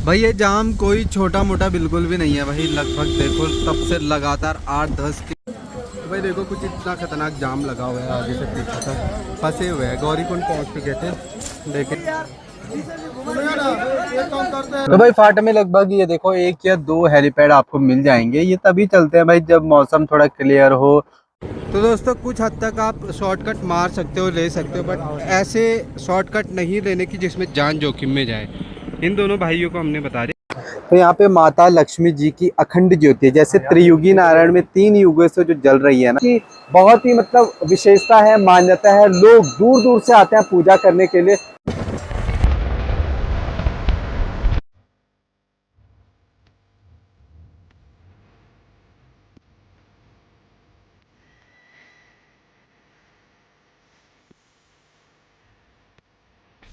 भाई ये जाम कोई छोटा मोटा बिल्कुल भी नहीं है भाई। लगभग देखो तब से लगातार 8-10 के तो भाई देखो कुछ इतना खतरनाक जाम लगा हुआ है आगे से पीछे तक फंसे हुए हैं। गौरीकुंड पहुंच चुके थे लेकिन तो भाई फाट में लगभग ये देखो 1 या 2 हेलीपैड आपको मिल जाएंगे। ये तभी चलते हैं भाई जब मौसम थोड़ा क्लियर हो। तो दोस्तों कुछ हद तक आप शॉर्टकट मार सकते हो, ले सकते हो, बट ऐसे शॉर्टकट नहीं लेने की जिसमें जान जोखिम में जाए। इन दोनों भाइयों को हमने बता दिया। तो यहाँ पे माता लक्ष्मी जी की अखंड ज्योति है, जैसे त्रियुगी नारायण में 3 युगों से जो जल रही है ना, कि बहुत ही मतलब विशेषता है, मान्यता है। लोग दूर दूर से आते हैं पूजा करने के लिए।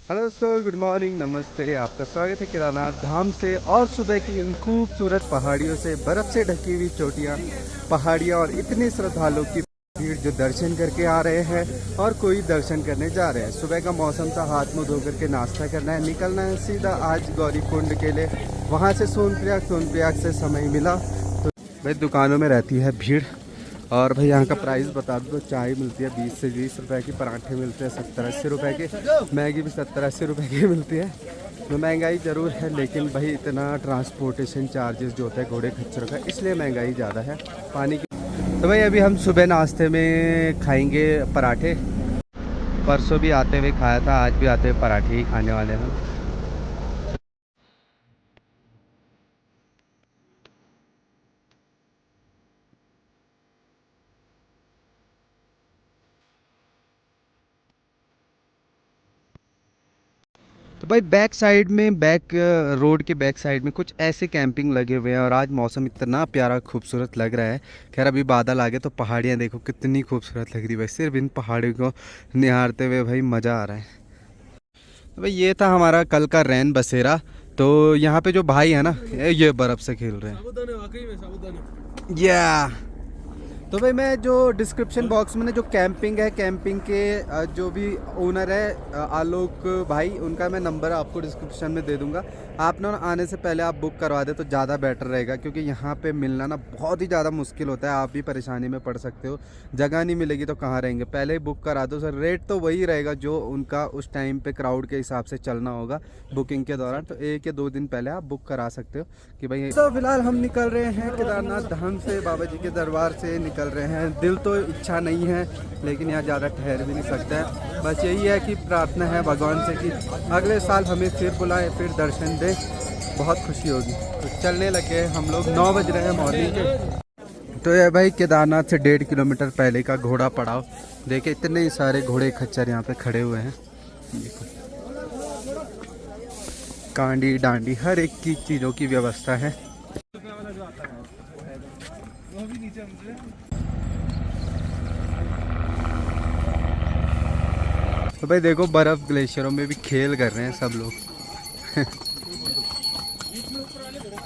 हेलो दोस्तों, गुड मॉर्निंग, नमस्ते। आपका स्वागत है केदारनाथ धाम से। और सुबह की इन खूबसूरत पहाड़ियों से, बर्फ़ से ढकी हुई चोटियाँ, पहाड़ियाँ और इतने श्रद्धालुओं की भीड़ जो दर्शन करके आ रहे हैं और कोई दर्शन करने जा रहे हैं। सुबह का मौसम था, हाथ मुँह धो करके नाश्ता करना है, निकलना है सीधा आज गौरीकुंड के लिए। वहाँ से सोनप्रयाग से समय मिला तो भाई दुकानों में रहती है भीड़। और भाई यहाँ का प्राइस बता दो, चाय मिलती है 20 से 20 रुपए की, पराठे मिलते हैं 70-80 रुपए के, मैगी भी 70-80 रुपए की मिलती है। तो महंगाई ज़रूर है, लेकिन भाई इतना ट्रांसपोर्टेशन चार्जेस जो होता है घोड़े खच्चरों का, इसलिए महंगाई ज़्यादा है पानी की। तो भाई अभी हम सुबह नाश्ते में खाएंगे पराठे। परसों भी आते हुए खाया था, आज भी आते हुए पराठे ही खाने वाले हैं। तो भाई बैक साइड में, रोड के बैक साइड में कुछ ऐसे कैंपिंग लगे हुए हैं और आज मौसम इतना प्यारा खूबसूरत लग रहा है। खैर अभी बादल आ गए तो पहाड़ियाँ देखो कितनी खूबसूरत लग रही है भाई। सिर्फ इन पहाड़ियों को निहारते हुए भाई मज़ा आ रहा है। तो भाई ये था हमारा कल का रैन बसेरा। तो यहाँ पे जो भाई है ना, ये बर्फ़ से खेल रहे हैं। या तो भाई मैं जो डिस्क्रिप्शन बॉक्स में ना जो कैंपिंग है, कैंपिंग के जो भी ओनर है आलोक भाई, उनका मैं नंबर आपको डिस्क्रिप्शन में दे दूंगा। आप ना आने से पहले आप बुक करवा दे तो ज़्यादा बेटर रहेगा, क्योंकि यहाँ पे मिलना ना बहुत ही ज़्यादा मुश्किल होता है। आप भी परेशानी में पड़ सकते हो, जगह नहीं मिलेगी तो कहाँ रहेंगे। पहले ही बुक करा दो सर। रेट तो वही रहेगा जो उनका उस टाइम पे क्राउड के हिसाब से चलना होगा बुकिंग के दौरान। तो 1 या 2 दिन पहले आप बुक करा सकते हो कि भाई। तो फिलहाल हम निकल रहे हैं केदारनाथ धाम से, बाबा जी के दरबार से निकल रहे हैं। दिल तो इच्छा नहीं है, लेकिन यहाँ ज़्यादा ठहर भी नहीं सकता है। बस यही है कि प्रार्थना है भगवान से कि अगले साल हमें फिर बुलाए, फिर दर्शन दे, बहुत खुशी होगी। तो चलने लगे हम लोग, 9 बज रहे हैं मॉर्निंग के। तो ये भाई केदारनाथ से 1.5 किलोमीटर पहले का घोड़ा पड़ाव। देखे इतने सारे घोड़े खच्चर यहाँ पे खड़े हुए हैं। देखो कांडी डांडी हर एक की चीज़ों की व्यवस्था है। तो भाई देखो बर्फ़ ग्लेशियरों में भी खेल कर रहे हैं सब लोग।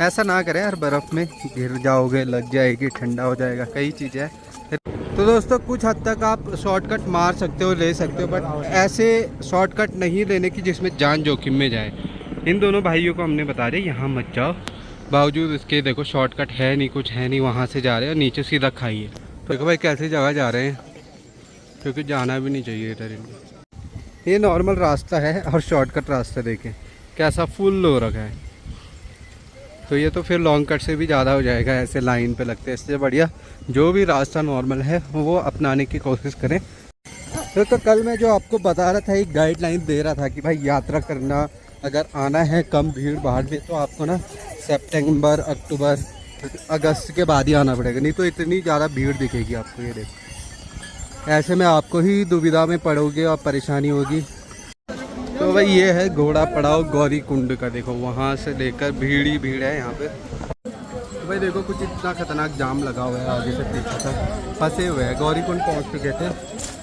ऐसा ना करें यार, बर्फ़ में गिर जाओगे, लग जाएगी, ठंडा हो जाएगा, कई चीज़ें हैं। तो दोस्तों कुछ हद तक आप शॉर्टकट मार सकते हो, ले सकते हो, बट ऐसे शॉर्टकट नहीं लेने की जिसमें जान जोखिम में जाए। इन दोनों भाइयों को हमने बता दिया यहाँ मत जाओ, बावजूद इसके देखो शॉर्टकट है नहीं, कुछ है नहीं, वहाँ से जा रहे हैं और नीचे सीधा खाइए। तो देखो भाई कैसी जगह जा रहे हैं, क्योंकि जाना भी नहीं चाहिए इधर इनको। ये नॉर्मल रास्ता है और शॉर्टकट रास्ता देखें कैसा फुल हो रखा है। तो ये तो फिर लॉन्ग कट से भी ज़्यादा हो जाएगा, ऐसे लाइन पे लगते हैं। इससे बढ़िया जो भी रास्ता नॉर्मल है वो अपनाने की कोशिश करें। तो कल मैं जो आपको बता रहा था, एक गाइडलाइन दे रहा था कि भाई यात्रा करना अगर आना है कम भीड़ भाड़ में, तो आपको ना सितंबर, अक्टूबर, अगस्त के बाद ही आना पड़ेगा, नहीं तो इतनी ज़्यादा भीड़ दिखेगी आपको। ये देखो ऐसे में आपको ही दुविधा में पड़ोगे और परेशानी होगी। तो भाई ये है घोड़ा पड़ाव गौरीकुंड का। देखो वहाँ से लेकर भीड़ ही भीड़ है यहाँ पे। तो भाई देखो कुछ इतना खतरनाक जाम लगा हुआ है आगे से पीछे तक, फंसे हुए हैं। गौरीकुंड पहुँच चुके थे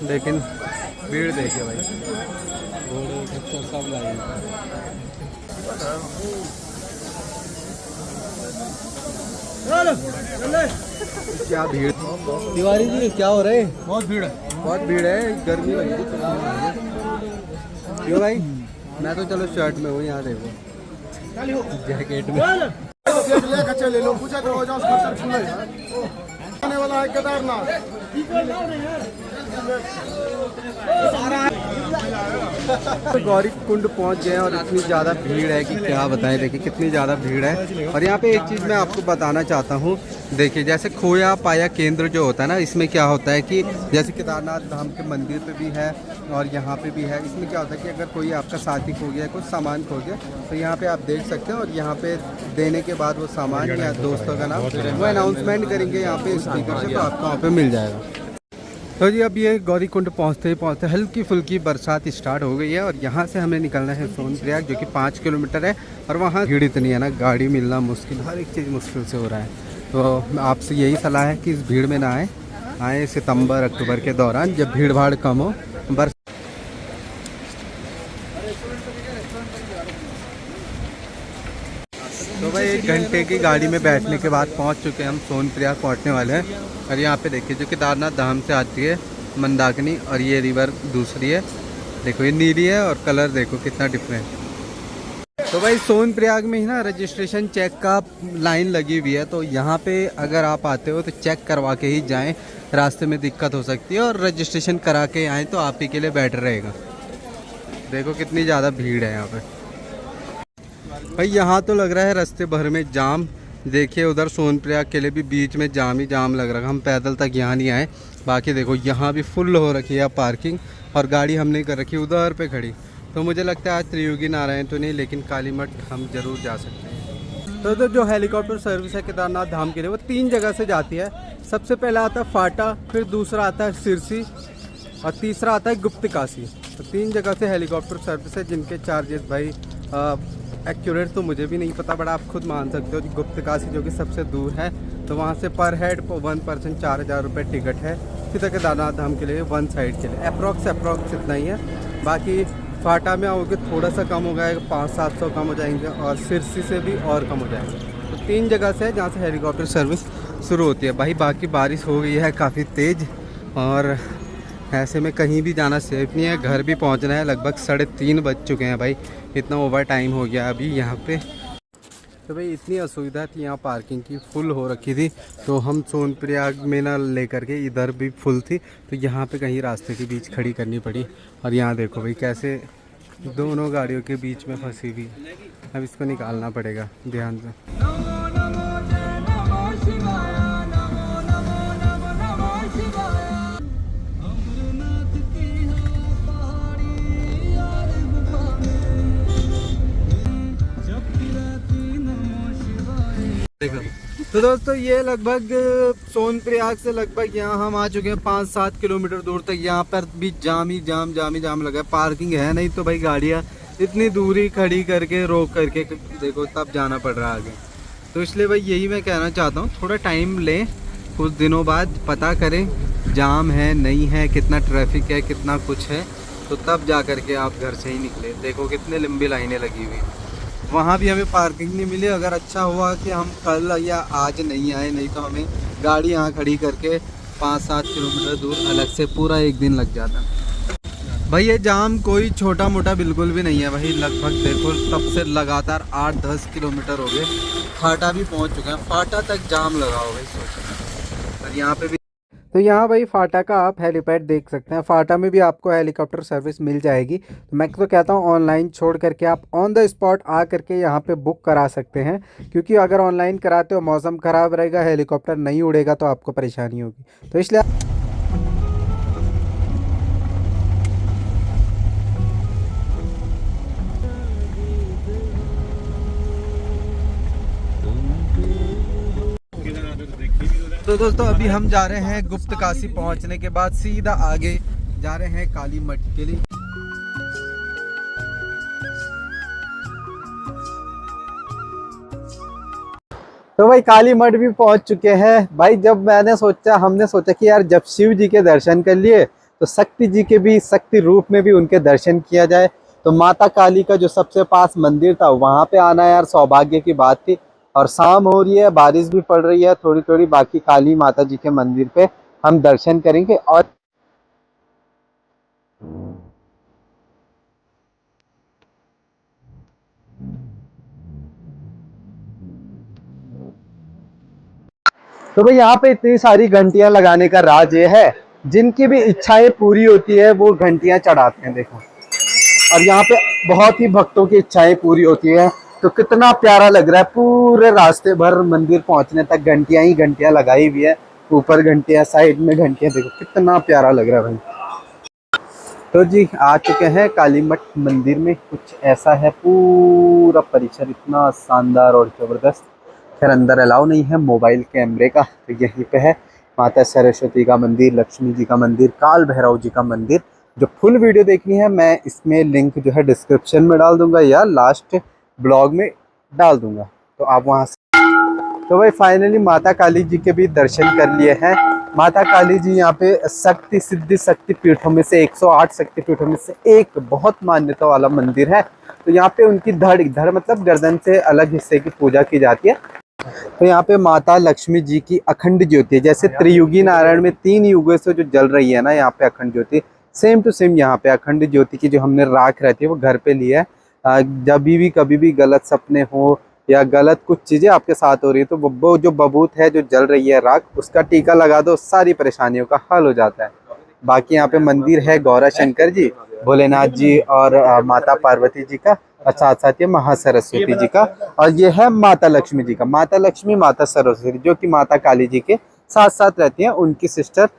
लेकिन भीड़ देखिए भाई, घोड़े खच्चर सब लाए। क्या भीड़, तिवारी जी क्या हो रहा है? बहुत भीड़ है, बहुत भीड़ है, गर्मी लग रही है। क्यों भाई? मैं तो चलो शर्ट में हूँ, यहाँ देखो जैकेट में। लेकर चले लोग पूछा करो जाओ खर्चा छूले आने वाला है केदारनाथ। गौरी कुंड पहुंच गए हैं और इतनी ज़्यादा भीड़ है कि क्या बताएं। देखिए कितनी ज़्यादा भीड़ है। और यहाँ पे एक चीज़ मैं आपको बताना चाहता हूँ। देखिए जैसे खोया पाया केंद्र जो होता है ना, इसमें क्या होता है कि जैसे केदारनाथ धाम के मंदिर पे भी है और यहाँ पे भी है। इसमें क्या होता है कि अगर कोई आपका साथी खो गया, कुछ सामान खो गया, तो यहाँ पे आप देख सकते हैं। और यहाँ पे देने के बाद वो सामान या दोस्तों का नाम वो अनाउंसमेंट करेंगे यहाँ पे स्पीकर से, तो आपको वहाँ पे मिल जाएगा। तो जी अब ये गौरी कुंड पहुँचते ही पहुँचते हल्की फुल्की बरसात स्टार्ट हो गई है। और यहाँ से हमें निकलना है सोनप्रयाग, जो कि 5 किलोमीटर है। और वहाँ भीड़ इतनी है ना, गाड़ी मिलना मुश्किल, हर एक चीज़ मुश्किल से हो रहा है। तो आपसे यही सलाह है कि इस भीड़ में ना आए सितंबर अक्टूबर के दौरान, जब भीड़ भाड़ कम हो। तो भाई 1 घंटे की गाड़ी में बैठने के बाद पहुंच चुके हैं हम, सोनप्रयाग पहुंचने वाले हैं। और यहाँ पे देखिए जो केदारनाथ धाम से आती है मंदाकिनी, और ये रिवर दूसरी है। देखो ये नीली है और कलर देखो कितना डिफरेंट। तो भाई सोनप्रयाग में ही ना रजिस्ट्रेशन चेक का लाइन लगी हुई है। तो यहाँ पे अगर आप आते हो तो चेक करवा के ही जाएं, रास्ते में दिक्कत हो सकती है। और रजिस्ट्रेशन करा के आएँ तो आप ही के लिए बेटर रहेगा। देखो कितनी ज़्यादा भीड़ है यहाँ पर भाई। यहाँ तो लग रहा है रास्ते भर में जाम। देखिए उधर सोनप्रयाग के लिए भी बीच में जाम ही जाम लग रहा है। हम पैदल तक यहाँ नहीं आए। बाकी देखो यहाँ भी फुल हो रखी है पार्किंग, और गाड़ी हमने कर रखी उधर पे खड़ी। तो मुझे लगता है आज त्रियुगी नारायण तो नहीं, लेकिन कालीमठ हम जरूर जा सकते हैं। तो जो हेलीकॉप्टर सर्विस है केदारनाथ धाम के लिए, वो 3 जगह से जाती है। सबसे पहला आता है फाटा, फिर दूसरा आता है सिरसी, और तीसरा आता है गुप्तकाशी। तो 3 जगह से हेलीकॉप्टर सर्विस है, जिनके चार्जेस भाई एक्यूरेट तो मुझे भी नहीं पता, बट आप खुद मान सकते हो। गुप्तकाशी जो कि सबसे दूर है, तो वहाँ से पर हेड 1 पर्सन 4000 रुपये टिकट है। सीधा केदारनाथ धाम के लिए 1 साइड के लिए अप्रॉक्स इतना ही है। बाकी फाटा में आओगे थोड़ा सा कम हो जाएगा, 500-700 कम हो जाएंगे, और सिरसी से भी और कम हो जाएंगे। तो 3 जगह से है जहाँ से हेलीकॉप्टर सर्विस शुरू होती है भाई। बाकी बारिश हो गई है काफ़ी तेज़, और ऐसे में कहीं भी जाना सेफ नहीं है। घर भी पहुंचना है, लगभग 3:30 बज चुके हैं भाई। इतना ओवर टाइम हो गया अभी यहाँ पे। तो भाई इतनी असुविधा थी यहाँ, पार्किंग की फुल हो रखी थी। तो हम सोनप्रयाग में ना लेकर के इधर भी फुल थी, तो यहाँ पे कहीं रास्ते के बीच खड़ी करनी पड़ी। और यहाँ देखो भाई कैसे दोनों गाड़ियों के बीच में फंसी हुई। अब इसको निकालना पड़ेगा ध्यान से। तो दोस्तों ये लगभग सोनप्रयाग से लगभग यहाँ हम आ चुके हैं 5-7 किलोमीटर दूर तक। यहाँ पर भी जाम ही जाम लगा है। पार्किंग है नहीं, तो भाई गाड़ियाँ इतनी दूरी खड़ी करके रोक करके देखो तब जाना पड़ रहा है आगे। तो इसलिए भाई यही मैं कहना चाहता हूँ, थोड़ा टाइम लें, कुछ दिनों बाद पता करें जाम है नहीं है, कितना ट्रैफिक है, कितना कुछ है, तो तब जा करके आप घर से ही निकले। देखो कितने लंबी लाइनें लगी हुई हैं। वहाँ भी हमें पार्किंग नहीं मिली। अगर अच्छा हुआ कि हम कल या आज नहीं आए, नहीं तो हमें गाड़ी यहाँ खड़ी करके 5-7 किलोमीटर दूर अलग से पूरा 1 दिन लग जाता। भाई ये जाम कोई छोटा मोटा बिल्कुल भी नहीं है भाई। लगभग देखो तब से लगातार 8-10 किलोमीटर हो गए। फाटा भी पहुँच चुके हैं, फाटा तक जाम लगा हो भाई, सोचो। और यहाँ पे भी तो यहाँ भाई फाटा का आप हेलीपैड देख सकते हैं। फाटा में भी आपको हेलीकॉप्टर सर्विस मिल जाएगी। तो मैं तो कहता हूँ ऑनलाइन छोड़ करके आप ऑन द स्पॉट आ करके यहाँ पे बुक करा सकते हैं, क्योंकि अगर ऑनलाइन कराते हो मौसम ख़राब रहेगा, हेलीकॉप्टर नहीं उड़ेगा, तो आपको परेशानी होगी। तो इसलिए तो दोस्तों अभी हम जा रहे हैं गुप्तकाशी। पहुंचने के बाद सीधा आगे जा रहे हैं कालीमठ के लिए। तो भाई कालीमठ भी पहुंच चुके हैं भाई। जब हमने सोचा कि यार जब शिव जी के दर्शन कर लिए, तो शक्ति जी के भी शक्ति रूप में भी उनके दर्शन किया जाए। तो माता काली का जो सबसे पास मंदिर था, वहां पे आना यार सौभाग्य की बात थी। और शाम हो रही है, बारिश भी पड़ रही है थोड़ी थोड़ी। बाकी काली माता जी के मंदिर पे हम दर्शन करेंगे। और तो भाई यहाँ पे इतनी सारी घंटियां लगाने का राज ये है, जिनकी भी इच्छाएं पूरी होती है वो घंटियां चढ़ाते हैं देखो। और यहाँ पे बहुत ही भक्तों की इच्छाएं पूरी होती है। तो कितना प्यारा लग रहा है, पूरे रास्ते भर मंदिर पहुंचने तक घंटियां ही घंटियां लगाई हुई है। ऊपर घंटियां, साइड में घंटियां, देखो कितना प्यारा लग रहा है भाई। तो जी आ चुके हैं कालीमठ मंदिर में। कुछ ऐसा है पूरा परिसर, इतना शानदार और जबरदस्त। खैर अंदर अलाउ नहीं है मोबाइल कैमरे का। तो यहीं पे है माता सरस्वती का मंदिर, लक्ष्मी जी का मंदिर, काल भैरव जी का मंदिर। जो फुल वीडियो देखनी है मैं इसमें लिंक जो है डिस्क्रिप्शन में डाल दूंगा या लास्ट ब्लॉग में डाल दूंगा, तो आप वहाँ से। तो भाई फाइनली माता काली जी के भी दर्शन कर लिए हैं। माता काली जी यहाँ पे शक्ति सिद्धि शक्ति पीठों में से 108 शक्ति पीठों में से एक बहुत मान्यता वाला मंदिर है। तो यहाँ पे उनकी धड़ मतलब गर्दन से अलग हिस्से की पूजा की जाती है। तो यहाँ पे माता लक्ष्मी जी की अखंड ज्योति है, जैसे त्रियुगी नारायण में 3 युगों से जो जल रही है ना यहाँ पे अखंड ज्योति, सेम टू सेम यहाँ पे अखंड ज्योति की जो हमने राख रहती है वो घर पे ली है। जब भी कभी भी गलत सपने हो या गलत कुछ चीजें आपके साथ हो रही है तो वो जो बबूत है जो जल रही है राख, उसका टीका लगा दो, सारी परेशानियों का हल हो जाता है। बाकी यहाँ पे मंदिर है गौरा शंकर जी, भोलेनाथ जी और माता पार्वती जी का, और साथ साथ ये महासरस्वती जी का, और ये है माता लक्ष्मी जी का। माता लक्ष्मी माता सरस्वती जो कि माता काली जी के साथ साथ रहती हैं, उनकी सिस्टर।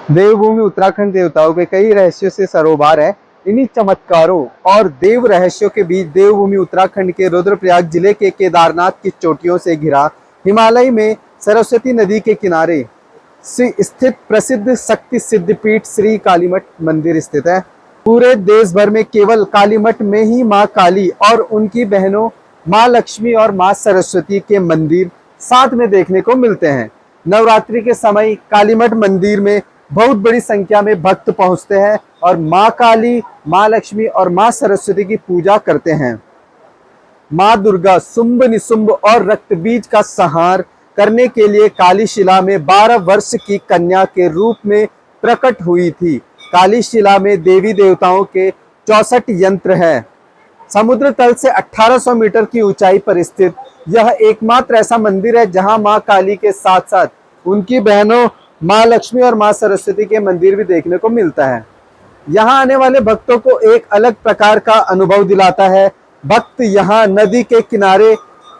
देवभूमि उत्तराखंड देवताओं के कई रहस्यों से सरोबार है। इन्हीं चमत्कारों और देव रहस्यों के बीच देवभूमि उत्तराखंड के रुद्रप्रयाग जिले के केदारनाथ की चोटियों से घिरा हिमालय में सरस्वती नदी के किनारे स्थित प्रसिद्ध शक्ति सिद्धपीठ श्री कालीमठ मंदिर स्थित है। पूरे देश भर में केवल कालीमठ में ही माँ काली और उनकी बहनों माँ लक्ष्मी और माँ सरस्वती के मंदिर साथ में देखने को मिलते हैं। नवरात्रि के समय कालीमठ मंदिर में बहुत बड़ी संख्या में भक्त पहुंचते हैं और माँ काली, माँ लक्ष्मी और माँ सरस्वती की पूजा करते हैं। माँ दुर्गा शुंभ निशुंभ और रक्त बीज का संहार करने के लिए काली शिला में 12 वर्ष की कन्या के रूप में प्रकट हुई थी। काली शिला में देवी देवताओं के 64 यंत्र हैं। समुद्र तल से 1800 मीटर की ऊंचाई पर स्थित यह एकमात्र ऐसा मंदिर है जहां मां काली के साथ साथ उनकी बहनों मां लक्ष्मी और मां सरस्वती के मंदिर भी देखने को मिलता है। यहां आने वाले भक्तों को एक अलग प्रकार का अनुभव दिलाता है। भक्त यहां नदी के किनारे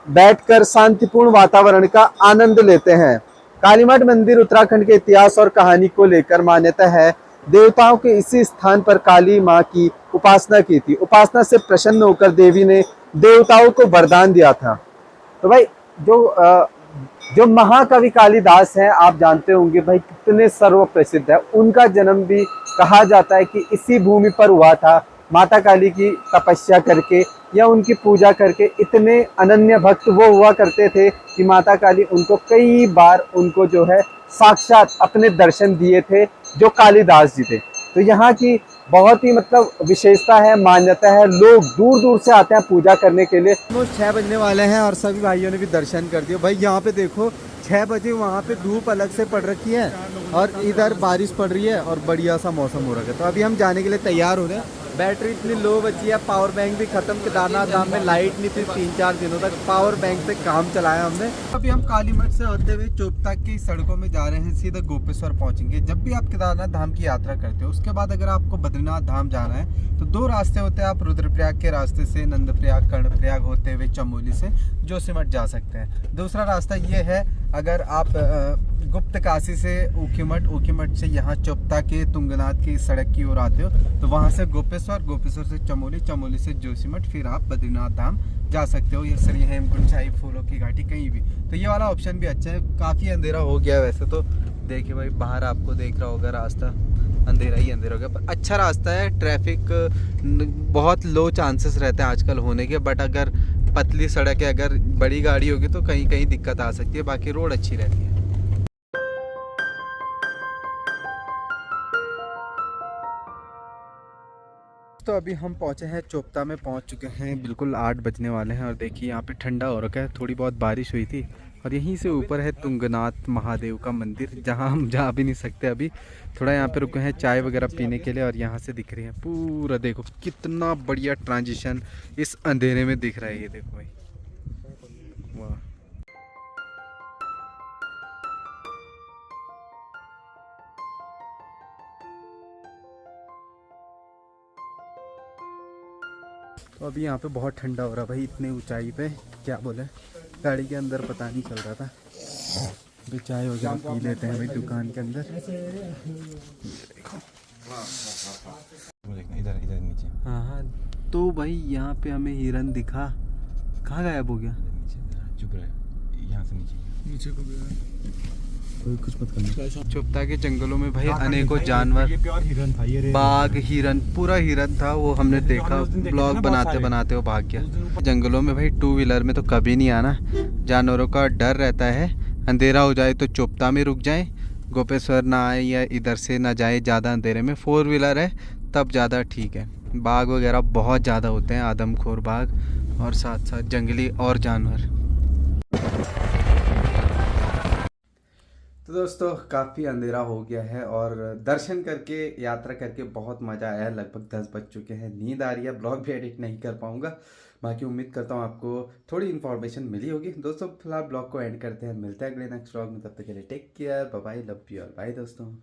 बैठकर शांतिपूर्ण वातावरण का आनंद लेते हैं। कालीमठ मंदिर उत्तराखंड के इतिहास और कहानी को लेकर मान्यता है। देवताओं के इसी स्थान पर काली मां की उपासना की थी। उपासना से प्रसन्न होकर देवी ने देवताओं को वरदान दिया था। तो भाई जो महाकवि कालिदास हैं, आप जानते होंगे भाई कितने सर्व प्रसिद्ध है। उनका जन्म भी कहा जाता है कि इसी भूमि पर हुआ था। माता काली की तपस्या करके या उनकी पूजा करके इतने अनन्य भक्त वो हुआ करते थे कि माता काली उनको कई बार उनको जो है साक्षात अपने दर्शन दिए थे, जो कालिदास जी थे। तो यहाँ की बहुत ही मतलब विशेषता है, मान्यता है। लोग दूर दूर से आते हैं पूजा करने के लिए। 6 बजने वाले हैं और सभी भाइयों ने भी दर्शन कर दिया। भाई यहाँ पे देखो 6 बजे वहाँ पे धूप अलग से पड़ रखी है और इधर बारिश पड़ रही है और बढ़िया सा मौसम हो रहा है। तो अभी हम जाने के लिए तैयार हो रहे हैं। बैटरी इतनी लो बची है, पावर बैंक भी खत्म। केदारनाथ धाम में लाइट नहीं थी 3-4 दिनों तक, पावर बैंक से काम चलाया हमने। अभी हम कालीमठ से होते हुए चोपता की सड़कों में जा रहे हैं, सीधा गोपेश्वर पहुंचेंगे। जब भी आप केदारनाथ धाम की यात्रा करते हो उसके बाद अगर आपको बद्रीनाथ धाम जाना है तो 2 रास्ते होते हैं। आप रुद्रप्रयाग के रास्ते से नंदप्रयाग कर्णप्रयाग होते हुए चमोली से जोशीमठ जा सकते हैं। दूसरा रास्ता ये है, अगर आप गुप्त काशी से ऊखीमठ से यहाँ चोपता के तुंगनाथ की सड़क की ओर आते हो तो वहाँ से गोपेश्वर से चमोली से जोशीमठ, फिर आप बद्रीनाथ धाम जा सकते हो। ये सर ये हेमकुंड साहिब, फूलों की घाटी, कहीं भी। तो ये वाला ऑप्शन भी अच्छा है। काफ़ी अंधेरा हो गया वैसे तो। देखिए भाई बाहर आपको देख रहा होगा रास्ता, अंधेरा ही अंधेरा हो गया। पर अच्छा रास्ता है, ट्रैफिक बहुत लो चांसेस रहते हैं आजकल होने के, बट अगर पतली सड़क है, अगर बड़ी गाड़ी होगी तो कहीं कहीं दिक्कत आ सकती है, बाकी रोड अच्छी रहती है। तो अभी हम पहुंचे हैं चोपता में, पहुंच चुके हैं, बिल्कुल 8 बजने वाले हैं। और देखिए यहाँ पे ठंडा हो रखा है, थोड़ी बहुत बारिश हुई थी। और यहीं से ऊपर है तुंगनाथ महादेव का मंदिर, जहां हम जा भी नहीं सकते अभी। थोड़ा यहाँ पे रुके हैं चाय वगैरह पीने के लिए, और यहाँ से दिख रही है पूरा, देखो कितना बढ़िया ट्रांजिशन इस अंधेरे में दिख रहा है। ये देखो भाई, वाह। तो अभी यहाँ पे बहुत ठंडा हो रहा है भाई, इतने ऊंचाई पे, क्या बोले, गाड़ी के अंदर पता नहीं चल रहा था। अभी चाय वगैरह पी लेते हैं भाई दुकान के अंदर। इधर इधर नीचे, हाँ हाँ, तो भाई यहाँ पे हमें हिरन दिखा, कहाँ गायब हो गया? नीचे चुप रहे, यहाँ से नीचे को गया। कोई कुछ मत करना। चुपता के जंगलों में भाई अनेकों जानवर, ये प्योर हिरन था, ये बाघ, हिरन, पूरा हिरन था, वो हमने देखा, ब्लॉग बनाते बनाते वो भाग गया। जंगलों में भाई 2 व्हीलर में तो कभी नहीं आना, जानवरों का डर रहता है। अंधेरा हो जाए तो चुपता में रुक जाए, गोपेश्वर ना आए या इधर से ना जाए ज़्यादा अंधेरे में। 4 व्हीलर है तब ज़्यादा ठीक है। बाघ वगैरह बहुत ज़्यादा होते हैं, आदमखोर बाघ, और साथ साथ जंगली और जानवर। तो दोस्तों काफ़ी अंधेरा हो गया है, और दर्शन करके, यात्रा करके बहुत मज़ा आया। लगभग 10 बज चुके हैं, नींद आ रही है, ब्लॉग भी एडिट नहीं कर पाऊँगा। बाकी उम्मीद करता हूँ आपको थोड़ी इन्फॉर्मेशन मिली होगी। दोस्तों फिलहाल ब्लॉग को एंड करते हैं, मिलते हैं अगले नेक्स्ट ब्लॉग में, तब तक के लिए take care, bye bye, love you all, bye दोस्तों।